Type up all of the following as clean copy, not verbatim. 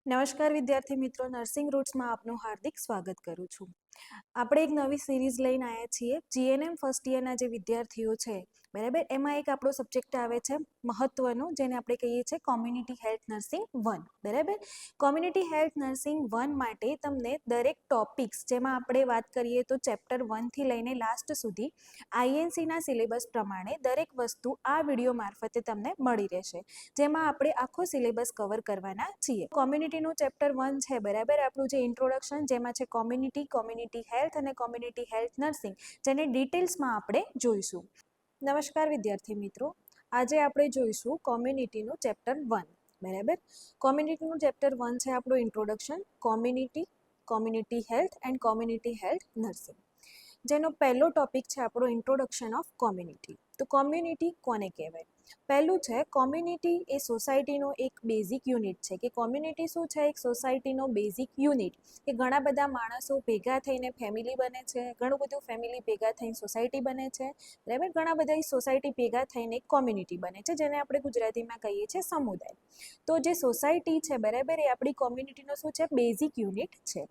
નમસ્કાર વિદ્યાર્થી મિત્રો, નર્સિંગ રૂટ્સમાં આપનું હાર્દિક સ્વાગત કરું છું. આપણે એક નવી સિરીઝ લઈને આવ્યા છીએ. જીએનએમ ફર્સ્ટ યરના જે વિદ્યાર્થીઓ છે, બરાબર, એમાં એક આપણો સબ્જેક્ટ આવે છે મહત્વનો, જેને આપણે કહીએ છીએ કોમ્યુનિટી હેલ્થ નર્સિંગ 1. બરાબર, કોમ્યુનિટી હેલ્થ નર્સિંગ 1 માટે તમને દરેક ટોપિક્સ, જેમાં આપણે વાત કરીએ તો ચેપ્ટર 1 થી લઈને લાસ્ટ સુધી આઈએનસીના સિલેબસ પ્રમાણે દરેક વસ્તુ આ વિડીયો મારફતે તમને મળી રહેશે, જેમાં આપણે આખો સિલેબસ કવર કરવાના છીએ. કોમ્યુનિટીનું ચેપ્ટર 1 છે, બરાબર, આપણું જે ઇન્ટ્રોડક્શન, જેમાં છે કોમ્યુનિટી હેલ્થ અને કોમ્યુનિટી હેલ્થ નર્સિંગ, જેને ડિટેલ્સમાં આપણે જોઈશું. નમસ્કાર વિદ્યાર્થી મિત્રો, આજે આપણે જોઈશું કોમ્યુનિટીનું ચેપ્ટર 1. બરાબર, કોમ્યુનિટીનું ચેપ્ટર 1 છે આપણું introduction, community health and community health nursing, જેનો પહેલો ટોપિક છે આપણો ઇન્ટ્રોડક્શન ઓફ કોમ્યુનિટી. તો કોમ્યુનિટી કોને કહેવાય? પહેલું છે, કોમ્યુનિટી એ સોસાયટીનો એક બેઝિક યુનિટ છે. કે કોમ્યુનિટી શું છે? એક સોસાયટીનો બેઝિક યુનિટ, કે ઘણા બધા માણસો ભેગા થઈને ફેમિલી બને છે, ઘણું બધું ફેમિલી ભેગા થઈને સોસાયટી બને છે, બરાબર, ઘણા બધા સોસાયટી ભેગા થઈને એક કોમ્યુનિટી બને છે, જેને આપણે ગુજરાતીમાં કહીએ છીએ સમુદાય. તો જે સોસાયટી છે, બરાબર, એ આપણી કોમ્યુનિટીનો શું છે? બેઝિક યુનિટ છે.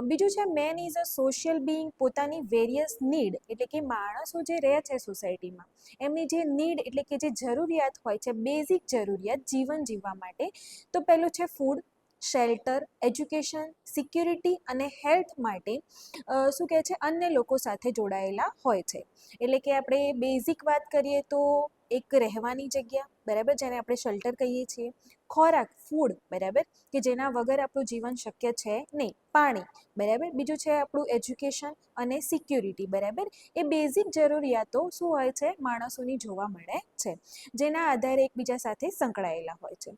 બીજું છે, main is a social being. પોતાની વેરિયસ નીડ, એટલે કે માણસો જે રહે છે સોસાયટીમાં, એમની જે નીડ એટલે કે જે જરૂરિયાત હોય છે, બેઝિક જરૂરિયાત જીવન જીવવા માટે, તો પેલું છે ફૂડ, શેલ્ટર, એજ્યુકેશન, સિક્યુરિટી અને હેલ્થ માટે શું કહે છે, અન્ય લોકો સાથે જોડાયેલા હોય છે. એટલે કે આપણે બેઝિક વાત કરીએ તો એક રહેવાની જગ્યા, બરાબર, જેને આપણે શેલ્ટર કહીએ છીએ, ખોરાક, ફૂડ, બરાબર, કે જેના વગર આપણું જીવન શક્ય છે નહીં, પાણી, બરાબર, બીજું છે આપણું એજ્યુકેશન અને સિક્યુરિટી, બરાબર. એ બેઝિક જરૂરિયાતો શું હોય છે? માણસોની જોવા મળે છે, જેના આધારે એકબીજા સાથે સંકળાયેલા હોય છે.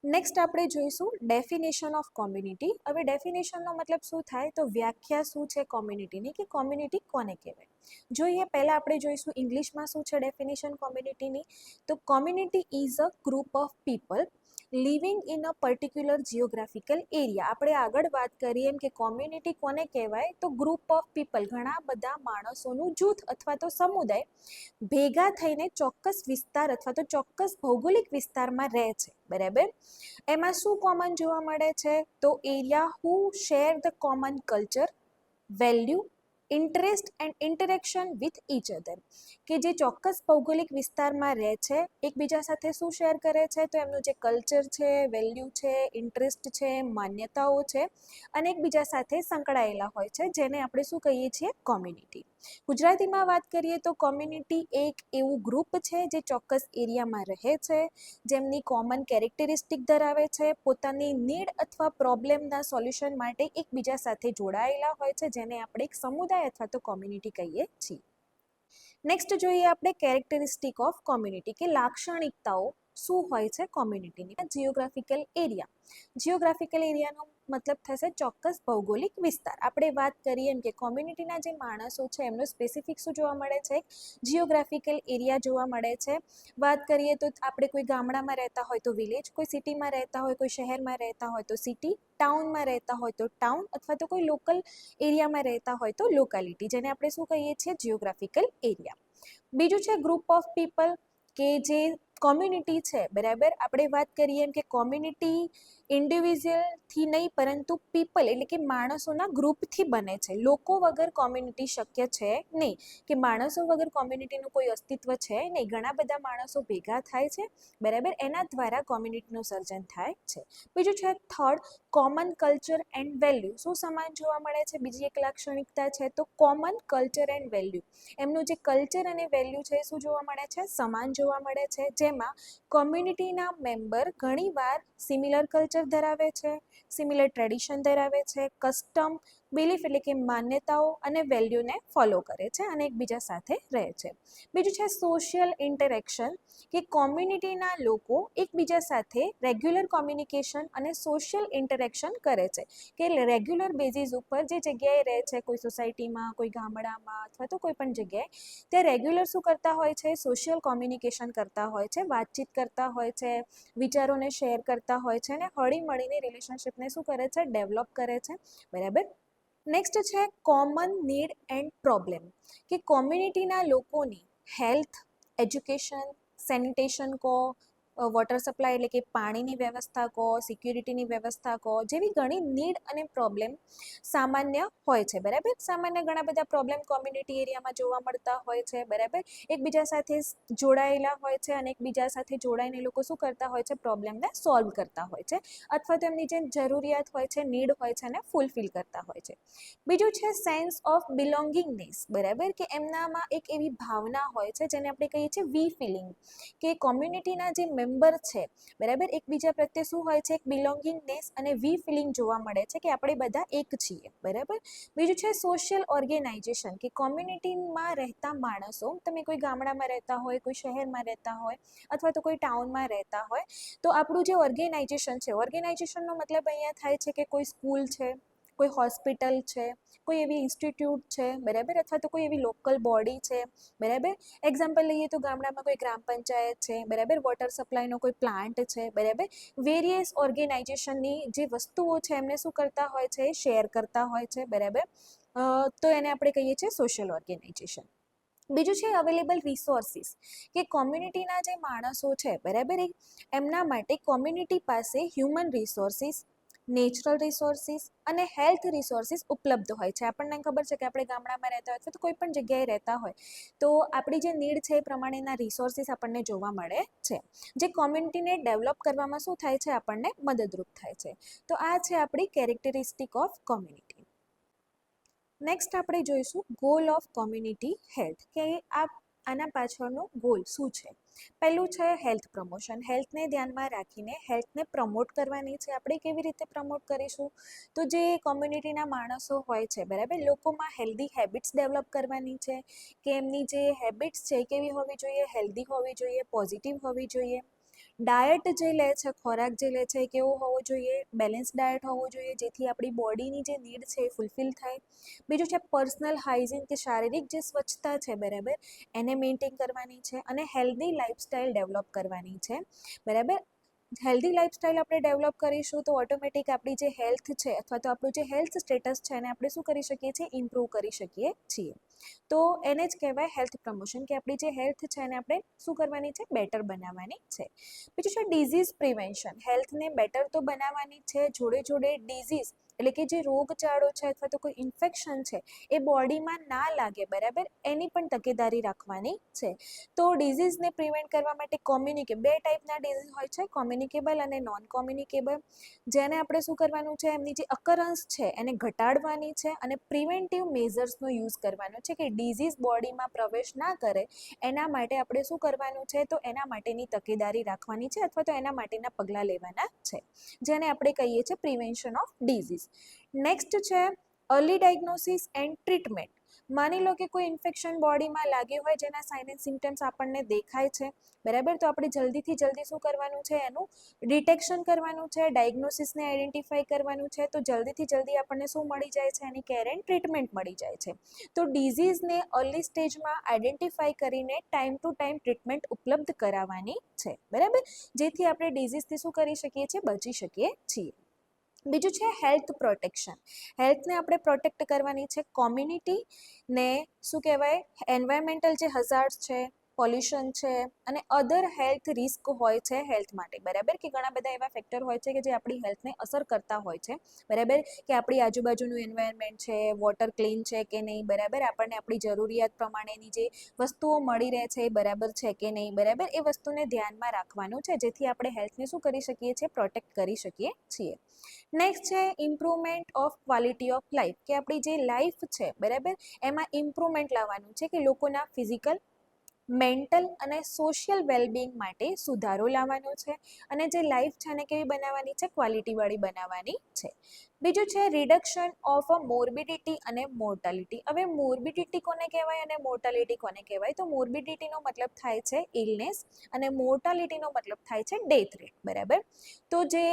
નેક્સ્ટ આપણે જોઈશું ડેફિનેશન ઓફ કોમ્યુનિટી. હવે ડેફિનેશનનો મતલબ શું થાય? તો વ્યાખ્યા શું છે કોમ્યુનિટીની, કે કોમ્યુનિટી કોને કહેવાય? જોઈએ, પહેલાં આપણે જોઈશું ઇંગ્લિશમાં શું છે ડેફિનેશન કોમ્યુનિટીની. તો community is a group of people living in a particular geographical area. આપણે આગળ વાત કરીએ એમ કે કોમ્યુનિટી કોને કહેવાય? તો ગ્રુપ ઓફ પીપલ, ઘણા બધા માણસોનું જૂથ અથવા તો સમુદાય ભેગા થઈને ચોક્કસ વિસ્તાર અથવા તો ચોક્કસ ભૌગોલિક વિસ્તારમાં રહે છે, બરાબર. એમાં શું કોમન જોવા મળે છે? તો area who share the common culture, value, interest and interaction with each other. કે જે ચોક્કસ ભૌગોલિક વિસ્તારમાં રહે છે, એકબીજા સાથે શું શેર કરે છે? તો એમનું જે કલ્ચર છે, વેલ્યુ છે, ઇન્ટરેસ્ટ છે, માન્યતાઓ છે, અને એકબીજા સાથે સંકળાયેલા હોય છે, જેને આપણે શું કહીએ છીએ? કોમ્યુનિટી. ગુજરાતીમાં વાત કરીએ તો કોમ્યુનિટી એક એવું ગ્રુપ છે જે ચોક્કસ એરિયામાં રહે છે, જેમની કોમન કેરેક્ટરિસ્ટિક ધરાવે છે, પોતાની નીડ અથવા પ્રોબ્લેમના સોલ્યુશન માટે એકબીજા સાથે જોડાયેલા હોય છે, જેને આપણે એક સમુદાય અથવા તો કોમ્યુનિટી કહીએ છીએ. નેક્સ્ટ જોઈએ આપણે કેરેક્ટરિસ્ટિક ઓફ કોમ્યુનિટી, કે લાક્ષણિકતાઓ શું હોય છે કોમ્યુનિટીની. જિયોગ્રાફિકલ એરિયા, જિયોગ્રાફિકલ એરિયાનો મતલબ થશે ચોક્કસ ભૌગોલિક વિસ્તાર. આપણે વાત કરીએ એમ કે કોમ્યુનિટીના જે માણસો છે એમનો સ્પેસિફિક શું જોવા મળે છે? જિયોગ્રાફિકલ એરિયા જોવા મળે છે. વાત કરીએ તો આપણે કોઈ ગામડામાં રહેતા હોય તો વિલેજ, કોઈ સિટીમાં રહેતા હોય, કોઈ શહેરમાં રહેતા હોય તો સિટી, ટાઉનમાં રહેતા હોય તો ટાઉન, અથવા તો કોઈ લોકલ એરિયામાં રહેતા હોય તો લોકાલિટી, જેને આપણે શું કહીએ છીએ? Geographical area. બીજું છે ગ્રુપ ઓફ પીપલ, કે જે કોમ્યુનિટી છે, બરાબર, આપણે વાત કરીએ એમ કે કોમ્યુનિટી ઇન્ડિવિજ્યુઅલથી નહીં પરંતુ પીપલ એટલે કે માણસોના ગ્રુપથી બને છે. લોકો વગર કોમ્યુનિટી શક્ય છે નહીં, કે માણસો વગર કોમ્યુનિટીનું કોઈ અસ્તિત્વ છે નહીં. ઘણા બધા માણસો ભેગા થાય છે, બરાબર, એના દ્વારા કોમ્યુનિટીનું સર્જન થાય છે. બીજું છે third, common culture and value. શું સમાન જોવા મળે છે? બીજી એક લાક્ષણિકતા છે તો કોમન કલ્ચર એન્ડ વેલ્યુ. એમનું જે કલ્ચર અને વેલ્યુ છે શું જોવા મળે છે? સમાન જોવા મળે છે, જેમાં કોમ્યુનિટીના મેમ્બર ઘણીવાર સિમિલર કલ્ચર ધરાવે છે, સિમિલર ટ્રેડિશન ધરાવે છે, કસ્ટમ, બિલીફ એટલે કે માન્યતાઓ અને વેલ્યુને ફોલો કરે છે અને એકબીજા સાથે રહે છે. બીજું છે સોશિયલ ઇન્ટરેક્શન, કે કોમ્યુનિટીના લોકો એકબીજા સાથે રેગ્યુલર કોમ્યુનિકેશન અને સોશિયલ ઇન્ટરેક્શન કરે છે, કે રેગ્યુલર બેઝિસ ઉપર જે જગ્યાએ રહે છે, કોઈ સોસાયટીમાં, કોઈ ગામડામાં અથવા તો કોઈ પણ જગ્યાએ, તે રેગ્યુલર શું કરતા હોય છે, સોશિયલ કોમ્યુનિકેશન કરતા હોય છે, વાતચીત કરતા હોય છે, વિચારોને શેર કરતા હોય છે અને હળી મળીને રિલેશનશિપને શું કરે છે, ડેવલપ કરે છે. બરાબર. નેક્સ્ટ છે કોમન નીડ એન્ડ પ્રોબ્લેમ, કે કોમ્યુનિટીના લોકોની હેલ્થ, એજ્યુકેશન, સેનિટેશન કહો, વોટર સપ્લાય એટલે કે પાણીની વ્યવસ્થા કહો, સિક્યુરિટીની વ્યવસ્થા કહો, જેવી ઘણી નીડ અને પ્રોબ્લેમ સામાન્ય હોય છે. બરાબર. સામાન્ય ઘણા બધા પ્રોબ્લેમ કોમ્યુનિટી એરિયામાં જોવા મળતા હોય છે. બરાબર. એકબીજા સાથે જોડાયેલા હોય છે અને એકબીજા સાથે જોડાઈને લોકો શું કરતા હોય છે, પ્રોબ્લેમને સોલ્વ કરતા હોય છે અથવા તો એમની જે જરૂરિયાત હોય છે, નીડ હોય છે, એને ફૂલફિલ કરતા હોય છે. બીજું છે સેન્સ ઓફ બિલોંગિંગનેસ. બરાબર, કે એમનામાં એક એવી ભાવના હોય છે જેને આપણે કહીએ છીએ વી ફિલિંગ, કે કોમ્યુનિટીના જે મેમ્બર છે, બરાબર, એકબીજા પ્રત્યે શું હોય છે, એક બિલોંગિંગનેસ અને વી ફિલિંગ જોવા મળે છે કે આપણે બધા એક છીએ. બરાબર. બીજું છે સોશિયલ ઓર્ગેનાઇઝેશન, કે કોમ્યુનિટીમાં રહેતા માણસો, તમે કોઈ ગામડામાં રહેતા હોય, કોઈ શહેરમાં રહેતા હોય અથવા તો કોઈ ટાઉનમાં રહેતા હોય, તો આપણું જે ઓર્ગેનાઇઝેશન છે, ઓર્ગેનાઇઝેશનનો મતલબ અહીંયા થાય છે કે કોઈ સ્કૂલ છે, કોઈ હોસ્પિટલ છે, કોઈ એવી ઇન્સ્ટિટ્યૂટ છે. બરાબર. અથવા તો કોઈ એવી લોકલ બોડી છે. બરાબર. એક્ઝામ્પલ લઈએ તો ગામડામાં કોઈ ગ્રામ પંચાયત છે. બરાબર. વોટર સપ્લાયનો કોઈ પ્લાન્ટ છે. બરાબર. વેરિયસ ઓર્ગેનાઇઝેશનની જે વસ્તુઓ છે એમને શું કરતા હોય છે, શેર કરતા હોય છે. બરાબર. તો એને આપણે કહીએ છીએ સોશિયલ ઓર્ગેનાઇઝેશન. બીજું છે અવેલેબલ રિસોર્સિસ, કે કોમ્યુનિટીના જે માણસો છે, બરાબર, એમના માટે કોમ્યુનિટી પાસે હ્યુમન રિસોર્સિસ, નેચરલ રિસોર્સિસ અને હેલ્થ રિસોર્સિસ ઉપલબ્ધ હોય છે. આપણને ખબર છે કે આપણે ગામડામાં રહેતા હોય અથવા તો કોઈ પણ જગ્યાએ રહેતા હોય તો આપણી જે નીડ છે એ પ્રમાણેના રિસોર્સિસ આપણને જોવા મળે છે, જે કોમ્યુનિટીને ડેવલપ કરવામાં શું થાય છે, આપણને મદદરૂપ થાય છે. તો આ છે આપણી કેરેક્ટરિસ્ટિક ઓફ કોમ્યુનિટી. નેક્સ્ટ આપણે જોઈશું ગોલ ઓફ કોમ્યુનિટી હેલ્થ, કે આના પાછળનો ગોલ શું છે. પહેલું છે હેલ્થ પ્રમોશન. હેલ્થને ધ્યાનમાં રાખીને હેલ્થને પ્રમોટ કરવાની છે. આપણે કેવી રીતે પ્રમોટ કરીશું, તો જે કોમ્યુનિટીના માણસો હોય છે, બરાબર, લોકોમાં હેલ્ધી હેબિટ્સ ડેવલપ કરવાની છે, કે એમની જે હેબિટ્સ છે કેવી હોવી જોઈએ, હેલ્ધી હોવી જોઈએ, પોઝિટિવ હોવી જોઈએ. ડાયટ જે લે છે, ખોરાક જે લે છે એ કેવો હોવો જોઈએ, બેલેન્સ ડાયટ હોવો જોઈએ, જેથી આપણી બોડીની જે નીડ છે એ ફૂલફિલ થાય. બીજું છે પર્સનલ હાઇજીન, કે શારીરિક જે સ્વચ્છતા છે, બરાબર, એને મેન્ટેન કરવાની છે અને હેલ્ધી લાઇફસ્ટાઇલ ડેવલપ કરવાની છે. બરાબર. હેલ્ધી લાઇફસ્ટાઇલ આપણે ડેવલપ કરીશું તો ઓટોમેટિક આપણી જે હેલ્થ છે અથવા તો આપણું જે હેલ્થ સ્ટેટસ છે એને આપણે શું કરી શકીએ છીએ, ઇમ્પ્રૂવ કરી શકીએ છીએ. તો એને જ કહેવાય હેલ્થ પ્રમોશન, કે આપણી જે હેલ્થ છે એને આપણે શું કરવાની છે, બેટર બનાવવાની છે. બીજું છે ડિઝીઝ પ્રિવેન્શન. હેલ્થને બેટર તો બનાવવાની છે, જોડે જોડે ડિઝીઝ એટલે કે જે રોગચાળો છે અથવા તો કોઈ ઇન્ફેક્શન છે એ બોડીમાં ના લાગે, બરાબર, એની પણ તકેદારી રાખવાની છે. તો ડિઝીઝને પ્રિવેન્ટ કરવા માટે બે ટાઈપના ડિઝીઝ હોય છે, કોમ્યુનિકેબલ અને નોન કોમ્યુનિકેબલ. જેને આપણે શું કરવાનું છે, એમની જે અકરન્સ છે એને ઘટાડવાની છે અને પ્રિવેન્ટિવ મેઝર્સનો યુઝ કરવાનો છે, કે ડિઝીઝ બોડીમાં પ્રવેશ ના કરે એના માટે આપણે શું કરવાનું છે, તો એના માટેની તકેદારી રાખવાની છે અથવા તો એના માટેના પગલાં લેવાના છે, જેને આપણે કહીએ છીએ પ્રિવેન્શન ઓફ ડિઝીઝ. નેક્સ્ટ છે અર્લી ડાયગ્નોસિસ એન્ડ ટ્રીટમેન્ટ. માની લો કે કોઈ ઇન્ફેક્શન બોડીમાં લાગ્યું હોય જેના સાઇન એન્ડ સિમ્ટમ્સ આપણને દેખાય છે, બરાબર, તો આપણે જલ્દીથી જલ્દી શું કરવાનું છે, એનું ડિટેક્શન કરવાનું છે, ડાયગ્નોસિસને આઈડેન્ટિફાઈ કરવાનું છે. તો જલ્દીથી જલ્દી આપણને શું મળી જાય છે, એની કેર એન્ડ ટ્રીટમેન્ટ મળી જાય છે. તો ડિઝીઝને અર્લી સ્ટેજમાં આઈડેન્ટિફાઈ કરીને ટાઈમ ટુ ટાઈમ ટ્રીટમેન્ટ ઉપલબ્ધ કરાવવાની છે. બરાબર, જેથી આપણે ડિઝીઝથી શું કરી શકીએ છીએ, બચી શકીએ છીએ. બીજું છે હેલ્થ પ્રોટેક્શન. હેલ્થને આપણે પ્રોટેક્ટ કરવાની છે. કોમ્યુનિટીને શું કહેવાય, એન્વાયરમેન્ટલ જે હઝાર્ડ્સ છે, પોલ્યુશન છે અને અધર હેલ્થ રિસ્ક હોય છે હેલ્થ માટે, બરાબર, કે ઘણા બધા એવા ફેક્ટર હોય છે કે જે આપણી હેલ્થને અસર કરતા હોય છે, બરાબર, કે આપણી આજુબાજુનું એન્વાયરમેન્ટ છે, વોટર ક્લીન છે કે નહીં, બરાબર, આપણને આપણી જરૂરિયાત પ્રમાણેની જે વસ્તુઓ મળી રહે છે એ બરાબર છે કે નહીં, બરાબર, એ વસ્તુને ધ્યાનમાં રાખવાનું છે, જેથી આપણે હેલ્થને શું કરી શકીએ છીએ, પ્રોટેક્ટ કરી શકીએ છીએ. નેક્સ્ટ છે improvement of quality of life, કે આપણી જે લાઈફ છે, બરાબર, એમાં ઇમ્પ્રુવમેન્ટ લાવવાનું છે, કે લોકોના ફિઝિકલ, મેન્ટલ અને સોશિયલ વેલબિંગ માટે સુધારો લાવવાનો છે અને જે લાઈફ છે એને કેવી બનાવવાની છે, ક્વોલિટીવાળી બનાવવાની છે. બીજું છે રિડક્શન ઓફ મોર્બિડિટી અને મોર્ટાલિટી. હવે મોર્બિડિટી કોને કહેવાય અને મોર્ટાલિટી કોને કહેવાય? તો મોર્બિડિટીનો મતલબ થાય છે ઇલનેસ અને મોર્ટાલિટીનો મતલબ થાય છે ડેથ રેટ, બરાબર. તો જે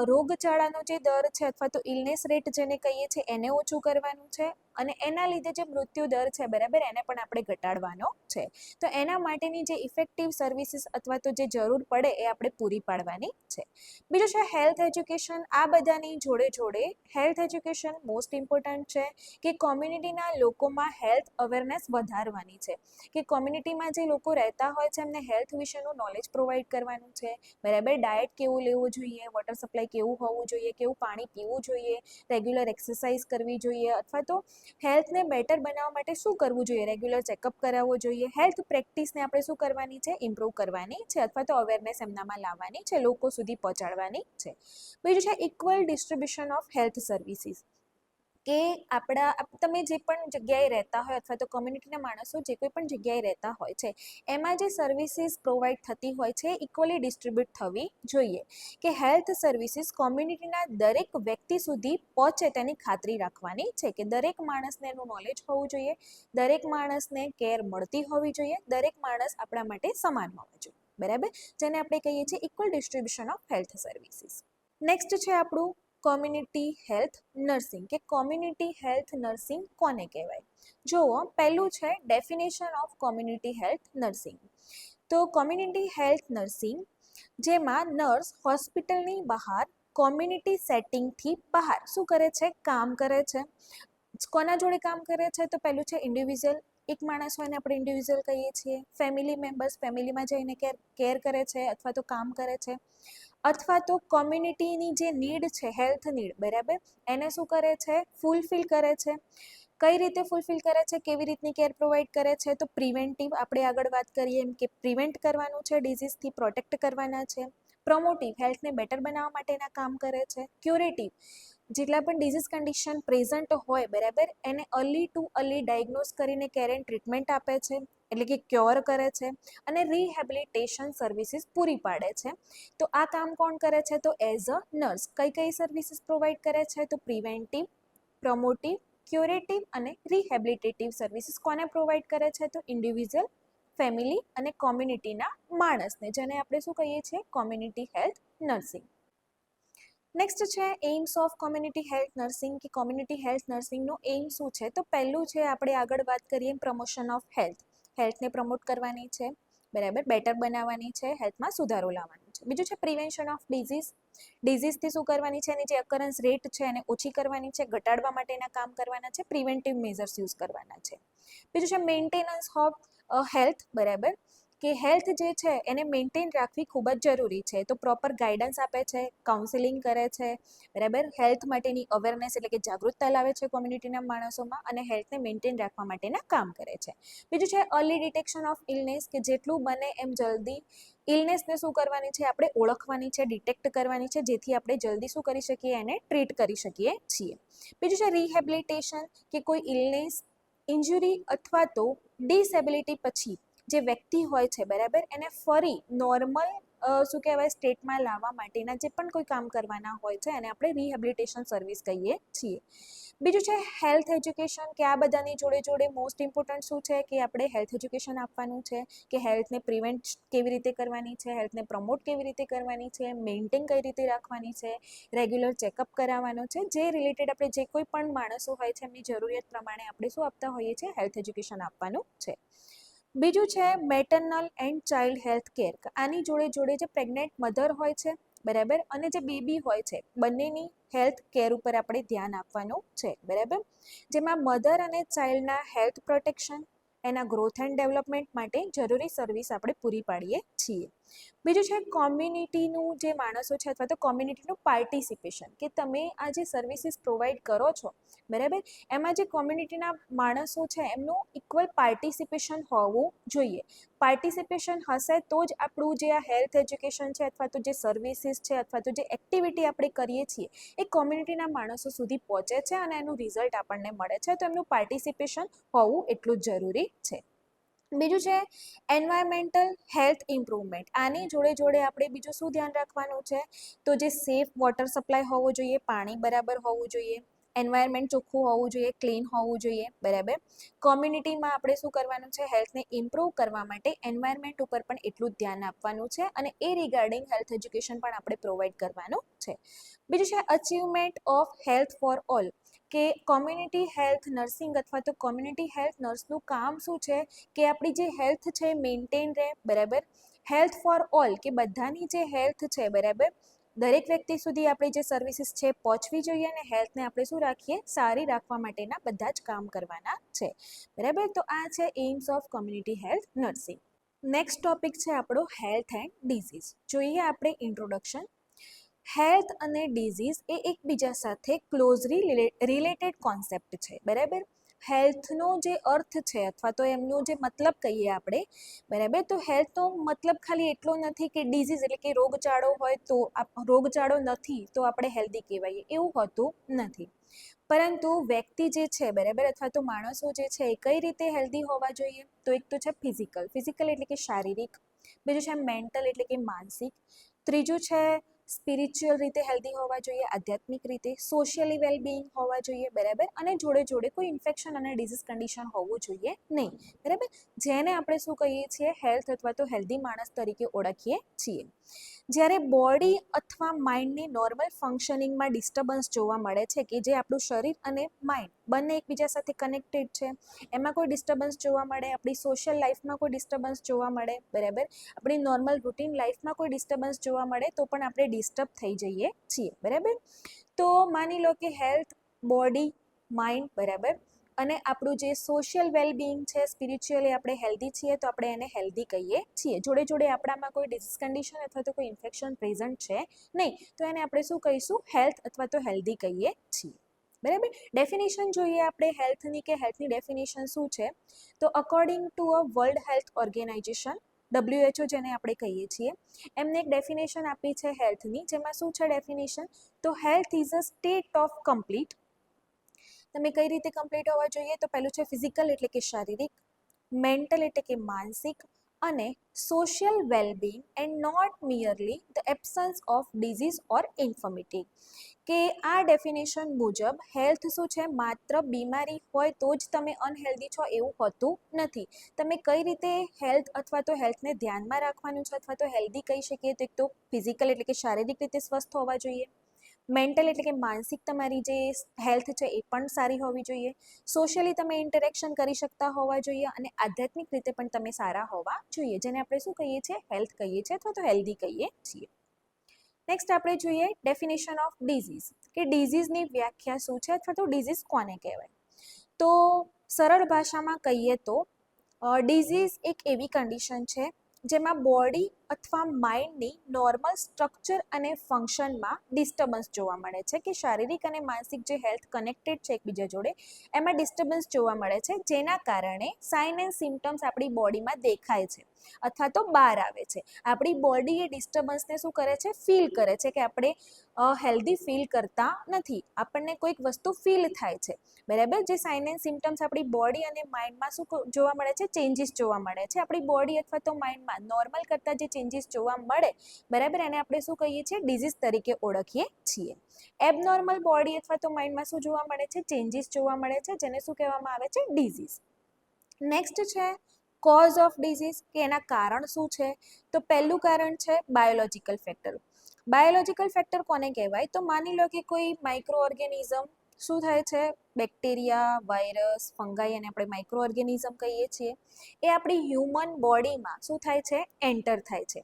રોગચાળાનો જે દર છે અથવા તો ઇલનેસ રેટ જેને કહીએ છીએ એને ઓછું કરવાનું છે અને એના લીધે જે મૃત્યુ દર છે, બરાબર, એને પણ આપણે ઘટાડવાનો છે. તો એના માટેની જે ઇફેક્ટિવ સર્વિસીસ અથવા તો જે જરૂર પડે એ આપણે પૂરી પાડવાની છે. બીજું છે હેલ્થ એજ્યુકેશન. આ બધાની જોડે જોડે હેલ્થ એજ્યુકેશન મોસ્ટ ઇમ્પોર્ટન્ટ છે કે કોમ્યુનિટીના લોકોમાં હેલ્થ અવેરનેસ વધારવાની છે, કે કોમ્યુનિટીમાં જે લોકો રહેતા હોય છે એમને હેલ્થ વિશેનું નોલેજ પ્રોવાઈડ કરવાનું છે, બરાબર. ડાયટ કેવું લેવું જોઈએ, વોટર સપ્લાય કેવું હોવું જોઈએ, કેવું પાણી પીવું જોઈએ, રેગ્યુલર એક્સરસાઇઝ કરવી જોઈએ અથવા તો હેલ્થને બેટર બનાવવા માટે શું કરવું જોઈએ, રેગ્યુલર ચેકઅપ કરાવવો જોઈએ. હેલ્થ પ્રેક્ટિસને આપણે શું કરવાની છે, ઇમ્પ્રૂવ કરવાની છે અથવા તો અવેરનેસ એમનામાં લાવવાની છે, લોકો સુધી પહોંચાડવાની છે. બીજું છે equal distribution of health services, કે તમે જે પણ જગ્યાએ રહેતા હોય અથવા તો કોમ્યુનિટીના માણસો જે કોઈ પણ જગ્યાએ રહેતા હોય છે એમાં જે સર્વિસીસ પ્રોવાઈડ થતી હોય છે ઇક્વલી ડિસ્ટ્રીબ્યુટ થવી જોઈએ, કે હેલ્થ સર્વિસીસ કોમ્યુનિટીના દરેક વ્યક્તિ સુધી પહોંચે તેની ખાતરી રાખવાની છે, કે દરેક માણસને એનું નોલેજ હોવું જોઈએ, દરેક માણસને કેર મળતી હોવી જોઈએ, દરેક માણસ આપણા માટે સમાન હોવા જોઈએ, બરાબર, જેને આપણે કહીએ છીએ equal distribution of health services. Next છે આપણું કોમ્યુનિટી હેલ્થ નર્સિંગ, કે કોમ્યુનિટી હેલ્થ નર્સિંગ કોને કહેવાય? જુઓ, પહેલું છે definition of community health nursing. તો કોમ્યુનિટી હેલ્થ નર્સિંગ જેમાં નર્સ હોસ્પિટલની બહાર કોમ્યુનિટી સેટિંગથી બહાર શું કરે છે, કામ કરે છે. કોના જોડે કામ કરે છે? તો પહેલું છે ઇન્ડિવિજ્યુઅલ, એક માણસ હોય ને આપણે ઇન્ડિવિજ્યુઅલ કહીએ છીએ. ફેમિલી મેમ્બર્સ, ફેમિલીમાં જઈને કેર કરે છે અથવા તો કામ કરે છે. અથવા તો કોમ્યુનિટીની જે નીડ છે, હેલ્થ નીડ, બરાબર, એને શું કરે છે, ફૂલફિલ કરે છે. કઈ રીતે ફૂલફિલ કરે છે, કેવી રીતની કેર પ્રોવાઈડ કરે છે? તો પ્રિવેન્ટિવ, આપણે આગળ વાત કરીએ એમ કે પ્રિવેન્ટ કરવાનું છે, ડિઝીઝથી પ્રોટેક્ટ કરવાના છે. પ્રમોટિવ, હેલ્થને બેટર બનાવવા માટેના કામ કરે છે. ક્યુરેટિવ, જેટલા પણ ડિઝીઝ કન્ડિશન પ્રેઝન્ટ હોય, બરાબર, એને અર્લી ટુ અર્લી ડાયગ્નોઝ કરીને કેર એન્ડ ટ્રીટમેન્ટ આપે છે, એટલે કે ક્યોર કરે છે. અને રિહેબિલિટેશન સર્વિસીસ પૂરી પાડે છે. તો આ કામ કોણ કરે છે? તો એઝ અ નર્સ. કઈ કઈ સર્વિસીસ પ્રોવાઈડ કરે છે? તો પ્રિવેન્ટિવ, પ્રમોટિવ, ક્યુરેટિવ અને રિહેબિલિટેટિવ સર્વિસીસ કોને પ્રોવાઈડ કરે છે? તો ઇન્ડિવિજ્યુઅલ, ફેમિલી અને કોમ્યુનિટીના માણસને, જેને આપણે શું કહીએ છીએ, કોમ્યુનિટી હેલ્થ નર્સિંગ. નેક્સ્ટ છે AIIMS of community health nursing, કે કોમ્યુનિટી હેલ્થ નર્સિંગનો એઇમ શું છે? તો પહેલું છે આપણે આગળ વાત કરીએ પ્રમોશન ઓફ હેલ્થ, હેલ્થને પ્રમોટ કરવાની છે, બરાબર, બેટર બનાવવાની છે, હેલ્થમાં સુધારો લાવવાનો છે. બીજું છે પ્રિવેન્શન ઓફ ડિઝીઝ, ડિઝીઝથી શું કરવાની છે, એની જે અકરન્સ રેટ છે એને ઓછી કરવાની છે, ઘટાડવા માટેના કામ કરવાના છે, પ્રિવેન્ટિવ મેઝર્સ યુઝ કરવાના છે. બીજું છે મેન્ટેનન્સ ઓફ હેલ્થ, બરાબર, કે હેલ્થ જે છે એને મેન્ટેન રાખવી ખૂબ જ જરૂરી છે. તો પ્રોપર ગાઈડન્સ આપે છે, કાઉન્સેલિંગ કરે છે, બરાબર, હેલ્થ માટેની અવેરનેસ એટલે કે જાગૃતતા લાવે છે કોમ્યુનિટીના માણસોમાં અને હેલ્થને મેન્ટેન રાખવા માટેના કામ કરે છે. બીજું છે અર્લી ડિટેક્શન ઓફ ઇલનેસ, કે જેટલું બને એમ જલ્દી ઇલનેસને શું કરવાની છે, આપણે ઓળખવાની છે, ડિટેક્ટ કરવાની છે, જેથી આપણે જલ્દી શું કરી શકીએ, એને ટ્રીટ કરી શકીએ છીએ. બીજું છે રિહેબિલિટેશન, કે કોઈ ઇલનેસ, ઇન્જુરી અથવા તો ડિસેબિલિટી પછી જે વ્યક્તિ હોય છે, બરાબર, એને ફરી નોર્મલ શું કહેવાય સ્ટેટમાં લાવવા માટેના જે પણ કોઈ કામ કરવાના હોય છે એને આપણે રિહેબિલિટેશન સર્વિસ કહીએ છીએ. બીજું છે હેલ્થ એજ્યુકેશન, કે આ બધાની જોડે જોડે મોસ્ટ ઇમ્પોર્ટન્ટ શું છે કે આપણે હેલ્થ એજ્યુકેશન આપવાનું છે, કે હેલ્થને પ્રિવેન્ટ કેવી રીતે કરવાની છે, હેલ્થને પ્રમોટ કેવી રીતે કરવાની છે, મેન્ટેન કઈ રીતે રાખવાની છે, રેગ્યુલર ચેકઅપ કરાવવાનો છે, જે રિલેટેડ આપણે જે કોઈ પણ માણસો હોય છે એમની જરૂરિયાત પ્રમાણે આપણે શું આપતા હોઈએ છીએ, હેલ્થ એજ્યુકેશન આપવાનું છે. બીજું છે maternal and child health care, આની જોડે જોડે જે પ્રેગ્નેન્ટ મધર હોય છે, બરાબર, અને જે બેબી હોય છે બંનેની હેલ્થ કેર ઉપર આપણે ધ્યાન આપવાનું છે, બરાબર, જેમાં મધર અને ચાઇલ્ડના હેલ્થ પ્રોટેક્શન, એના ગ્રોથ એન્ડ ડેવલપમેન્ટ માટે જરૂરી સર્વિસ આપણે પૂરી પાડીએ છીએ. બીજું છે કોમ્યુનિટીનું જે માણસો છે અથવા તો કોમ્યુનિટીનું પાર્ટિસિપેશન, કે તમે આ જે સર્વિસીસ પ્રોવાઈડ કરો છો, બરાબર, એમાં જે કોમ્યુનિટીના માણસો છે એમનું ઇક્વલ પાર્ટિસિપેશન હોવું જોઈએ. પાર્ટિસિપેશન હશે તો જ આપણું જે આ હેલ્થ એજ્યુકેશન છે અથવા તો જે સર્વિસીસ છે અથવા તો જે એક્ટિવિટી આપણે કરીએ છીએ એ કોમ્યુનિટીના માણસો સુધી પહોંચે છે અને એનું રિઝલ્ટ આપણને મળે છે. તો એમનું પાર્ટિસિપેશન હોવું એટલું જ જરૂરી છે. બીજું છે એન્વાયરમેન્ટલ હેલ્થ ઇમ્પ્રુવમેન્ટ. આની જોડે જોડે આપણે બીજું શું ધ્યાન રાખવાનું છે, તો જે સેફ વોટર સપ્લાય હોવો જોઈએ, પાણી બરાબર હોવું જોઈએ, એન્વાયરમેન્ટ ચોખ્ખું હોવું જોઈએ, ક્લીન હોવું જોઈએ, બરાબર. કોમ્યુનિટીમાં આપણે શું કરવાનું છે, હેલ્થને ઇમ્પ્રૂવ કરવા માટે એન્વાયરમેન્ટ ઉપર પણ એટલું જ ધ્યાન આપવાનું છે અને એ રિગાર્ડિંગ હેલ્થ એજ્યુકેશન પણ આપણે પ્રોવાઈડ કરવાનું છે. બીજું છે achievement of health for all, કે કોમ્યુનિટી હેલ્થ નર્સિંગ અથવા તો કોમ્યુનિટી હેલ્થ નર્સનું કામ શું છે કે આપણી જે હેલ્થ છે મેન્ટેન રહે, બરાબર. હેલ્થ ફોર ઓલ, કે બધાની જે હેલ્થ છે, બરાબર, દરેક વ્યક્તિ સુધી આપણી જે સર્વિસીસ છે પહોંચવી જોઈએ અને હેલ્થને આપણે શું રાખીએ, સારી રાખવા માટેના બધા જ કામ કરવાના છે, બરાબર. તો આ છે AIIMS of community health nursing. Next topic છે આપણો હેલ્થ એન્ડ ડિઝીઝ. જોઈએ આપણે ઇન્ટ્રોડક્શન. હેલ્થ અને ડિઝીઝ એ એકબીજા સાથે ક્લોઝલી રિલેટેડ કોન્સેપ્ટ છે, બરાબર. હેલ્થનો જે અર્થ છે અથવા તો એમનો જે મતલબ કહીએ આપણે, બરાબર, તો હેલ્થનો મતલબ ખાલી એટલો નથી કે ડિઝીઝ એટલે કે રોગચાળો હોય તો રોગચાળો નથી તો આપણે હેલ્ધી કહેવાઈએ, એવું હોતું નથી. પરંતુ વ્યક્તિ જે છે, બરાબર, અથવા તો માણસો જે છે એ કઈ રીતે હેલ્ધી હોવા જોઈએ, તો એક તો છે ફિઝિકલ એટલે કે શારીરિક, બીજું છે મેન્ટલ એટલે કે માનસિક, ત્રીજું છે સ્પિરિચ્યુઅલ રીતે હેલ્ધી હોવા જોઈએ, આધ્યાત્મિક રીતે, સોશિયલી વેલબિંગ હોવા જોઈએ, બરાબર, અને જોડે જોડે કોઈ ઇન્ફેક્શન અને ડિઝીઝ કન્ડિશન હોવું જોઈએ નહીં, બરાબર, જેને આપણે શું કહીએ છીએ, હેલ્થ અથવા તો હેલ્ધી માણસ તરીકે ઓળખીએ છીએ. જ્યારે બોડી અથવા માઇન્ડની નોર્મલ ફંક્શનિંગમાં ડિસ્ટર્બન્સ જોવા મળે છે, કે જે આપણું શરીર અને માઇન્ડ બંને એકબીજા સાથે કનેક્ટેડ છે, એમાં કોઈ ડિસ્ટર્બન્સ જોવા મળે, આપણી સોશિયલ લાઈફમાં કોઈ ડિસ્ટર્બન્સ જોવા મળે, બરાબર, આપણી નોર્મલ રૂટીન લાઈફમાં કોઈ ડિસ્ટર્બન્સ જોવા મળે તો પણ આપણે ડિસ્ટર્બ થઈ જઈએ છીએ, બરાબર. તો માની લો કે હેલ્થ, બોડી, માઇન્ડ, બરાબર, અને આપણું જે સોશિયલ વેલબિંગ છે, સ્પિરિચ્યુઅલી આપણે હેલ્ધી છીએ તો આપણે એને હેલ્ધી કહીએ છીએ. જોડે જોડે આપણામાં કોઈ ડિઝીઝ કન્ડિશન અથવા તો કોઈ ઇન્ફેક્શન પ્રેઝન્ટ છે નહીં તો એને આપણે શું કહીશું, હેલ્થ અથવા તો હેલ્ધી કહીએ છીએ, બરાબર. ડેફિનેશન જોઈએ આપણે હેલ્થની, કે હેલ્થની ડેફિનેશન શું છે, તો according to a world health organization, WHO જેને આપણે કહીએ છીએ, એમને એક ડેફિનેશન આપી છે હેલ્થની, જેમાં શું છે ડેફિનેશન, તો health is a state of complete. તમે કઈ રીતે કમ્પ્લીટ હોવા જોઈએ, તો પહેલું છે ફિઝિકલ એટલે કે શારીરિક, મેન્ટલ એટલે કે માનસિક, અને social wellbeing and not merely the absence of disease or infirmity. કે આ ડેફિનેશન મુજબ હેલ્થ શું છે, માત્ર બીમારી હોય તો જ તમે અનહેલ્ધી છો એવું હોતું નથી. તમે કઈ રીતે હેલ્થ અથવા તો હેલ્થને ધ્યાનમાં રાખવાનું છે અથવા તો હેલ્ધી કહી શકીએ, તો એક તો ફિઝિકલ એટલે કે શારીરિક રીતે સ્વસ્થ હોવા જોઈએ, મેન્ટલ એટલે કે માનસિક તમારી જે હેલ્થ છે એ પણ સારી હોવી જોઈએ, સોશિયલી તમે ઇન્ટરેક્શન કરી શકતા હોવા જોઈએ, અને આધ્યાત્મિક રીતે પણ તમે સારા હોવા જોઈએ, જેને આપણે શું કહીએ છીએ, હેલ્થ કહીએ છીએ અથવા તો હેલ્ધી કહીએ છીએ. નેક્સ્ટ આપણે જોઈએ ડેફિનેશન ઓફ ડિઝીઝ, કે ડિઝીઝની વ્યાખ્યા શું છે અથવા તો ડિઝીઝ કોને કહેવાય. તો સરળ ભાષામાં કહીએ તો ડિઝીઝ એક એવી કન્ડિશન છે જેમાં બોડી અથવા માઇન્ડની નોર્મલ સ્ટ્રક્ચર અને ફંક્શનમાં ડિસ્ટર્બન્સ જોવા મળે છે, કે શારીરિક અને માનસિક જે હેલ્થ કનેક્ટેડ છે એકબીજા જોડે એમાં ડિસ્ટર્બન્સ જોવા મળે છે, જેના કારણે સાઇન એન્ડ સિમ્ટમ્સ આપણી બોડીમાં દેખાય છે અથવા તો બહાર આવે છે. આપણી બોડી એ ડિસ્ટર્બન્સને શું કરે છે, ફીલ કરે છે, કે આપણે હેલ્ધી ફીલ કરતા નથી, આપણને કોઈક વસ્તુ ફીલ થાય છે, બરાબર. જે સાઇન એન્ડ સિમ્ટમ્સ આપણી બોડી અને માઇન્ડમાં શું જોવા મળે છે, ચેન્જીસ જોવા મળે છે, આપણી બોડી અથવા તો માઇન્ડમાં નોર્મલ કરતાં જે ચેન્જીસ જોવા મળે, બરાબર, એને આપણે શું કહીએ છીએ, ડિઝીઝ તરીકે ઓળખીએ છીએ. એબનોર્મલ બોડી અથવા તો માઇન્ડમાં શું જોવા મળે છે, ચેન્જીસ જોવા મળે છે, જેને શું કહેવામાં આવે છે, ડિઝીઝ. નેક્સ્ટ છે કોઝ ઓફ ડિઝીઝ, કે એના કારણ શું છે, તો પહેલું કારણ છે બાયોલોજિકલ ફેક્ટર. બાયોલોજિકલ ફેક્ટર કોને કહેવાય, તો માની લો કે કોઈ માઇક્રો ઓર્ગેનિઝમ શું થાય છે, બેક્ટેરિયા, વાયરસ, ફંગાઈ, અને આપણે માઇક્રો ઓર્ગેનિઝમ કહીએ છીએ, એ આપણી હ્યુમન બોડીમાં શું થાય છે, એન્ટર થાય છે.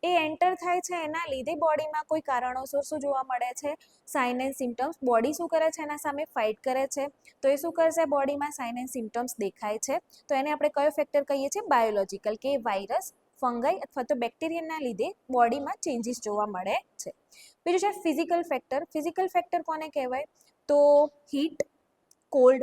એ એન્ટર થાય છે એના લીધે બોડીમાં કોઈ કારણોસર શું જોવા મળે છે, સાઇન એન્ડ સિમ્ટમ્સ. બોડી શું કરે છે, એના સામે ફાઇટ કરે છે, તો એ શું કરશે, બોડીમાં સાઇન એન્ડ સિમ્ટમ્સ દેખાય છે, તો એને આપણે કયો ફેક્ટર કહીએ છીએ, બાયોલોજિકલ, કે વાયરસ, ફંગાઈ અથવા તો બેક્ટેરિયાના લીધે બોડીમાં ચેન્જીસ જોવા મળે છે. બીજું છે ફિઝિકલ ફેક્ટર. ફિઝિકલ ફેક્ટર કોને કહેવાય, તો હીટ, કોલ્ડ,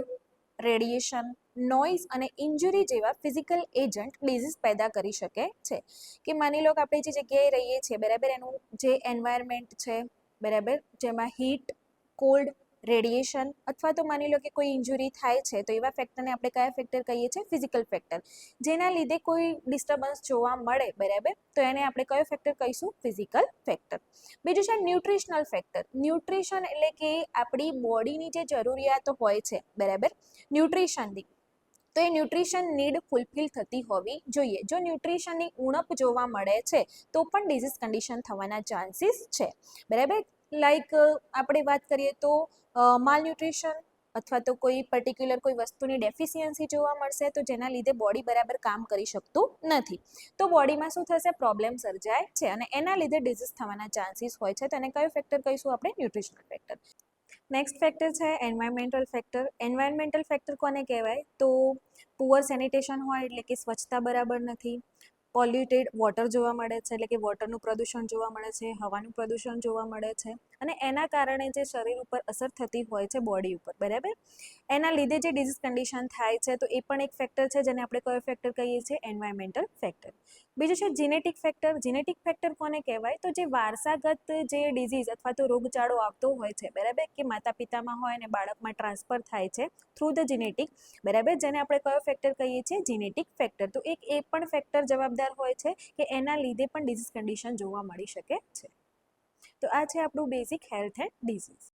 રેડિયેશન, નોઇઝ અને ઇન્જુરી જેવા ફિઝિકલ એજન્ટ ડિઝીઝ પેદા કરી શકે છે. કે માની લો કે આપણે જે જગ્યાએ રહીએ છીએ, બરાબર, એનું જે એન્વાયરમેન્ટ છે, બરાબર, જેમાં હીટ, કોલ્ડ, રેડિયેશન અથવા તો માની લો કે કોઈ ઇન્જુરી થાય છે તો એવા ફેક્ટરને આપણે કયા ફેક્ટર કહીએ છીએ ફિઝિકલ ફેક્ટર જેના લીધે કોઈ ડિસ્ટર્બન્સ જોવા મળે બરાબર તો એને આપણે કયો ફેક્ટર કહીશું ફિઝિકલ ફેક્ટર બીજું છે ન્યુટ્રિશનલ ફેક્ટર ન્યુટ્રિશન એટલે કે આપણી બોડીની જે જરૂરિયાતો હોય છે બરાબર ન્યુટ્રિશનની તો એ ન્યુટ્રિશન નીડ ફૂલફિલ થતી હોવી જોઈએ જો ન્યુટ્રિશનની ઉણપ જોવા મળે છે તો પણ ડિઝીઝ કન્ડિશન થવાના ચાન્સીસ છે બરાબર લાઈક આપણે વાત કરીએ તો માલ ન્યુટ્રિશન અથવા તો કોઈ પર્ટિક્યુલર કોઈ વસ્તુની ડેફિશિયન્સી જોવા મળશે તો જેના લીધે બોડી બરાબર કામ કરી શકતું નથી તો બોડીમાં શું થશે પ્રોબ્લેમ સર્જાય છે અને એના લીધે ડિઝીઝ થવાના ચાન્સીસ હોય છે તો એને કયો ફેક્ટર કહીશું આપણે ન્યુટ્રિશનલ ફેક્ટર નેક્સ્ટ ફેક્ટર છે એન્વાયરમેન્ટલ ફેક્ટર એન્વાયરમેન્ટલ ફેક્ટર કોને કહેવાય તો પુઅર સેનિટેશન હોય એટલે કે સ્વચ્છતા બરાબર નથી પોલ્યુટેડ વોટર જોવા મળે છે એટલે કે વોટરનું પ્રદૂષણ જોવા મળે છે હવાનું પ્રદૂષણ જોવા મળે છે અને એના કારણે જે શરીર ઉપર અસર થતી હોય છે બોડી ઉપર બરાબર એના લીધે જે ડિઝીઝ કન્ડિશન થાય છે તો એ પણ એક ફેક્ટર છે જેને આપણે કયો ફેક્ટર કહીએ છીએ એન્વાયરમેન્ટલ ફેક્ટર બીજું છે જીનેટિક ફેક્ટર કોને કહેવાય તો જે વારસાગત જે ડિઝીઝ અથવા તો રોગચાળો આવતો હોય છે બરાબર કે માતા પિતામાં હોય અને બાળકમાં ટ્રાન્સફર થાય છે થ્રુ ધ જીનેટિક બરાબર જેને આપણે કયો ફેક્ટર કહીએ છીએ જીનેટિક ફેક્ટર તો એક એ પણ ફેક્ટર જવાબદાર હોય છે કે એના લીધે પણ ડિઝીઝ કન્ડિશન જોવા મળી શકે છે તો આ છે આપણું બેઝિક હેલ્થ એન્ડ ડિઝીઝ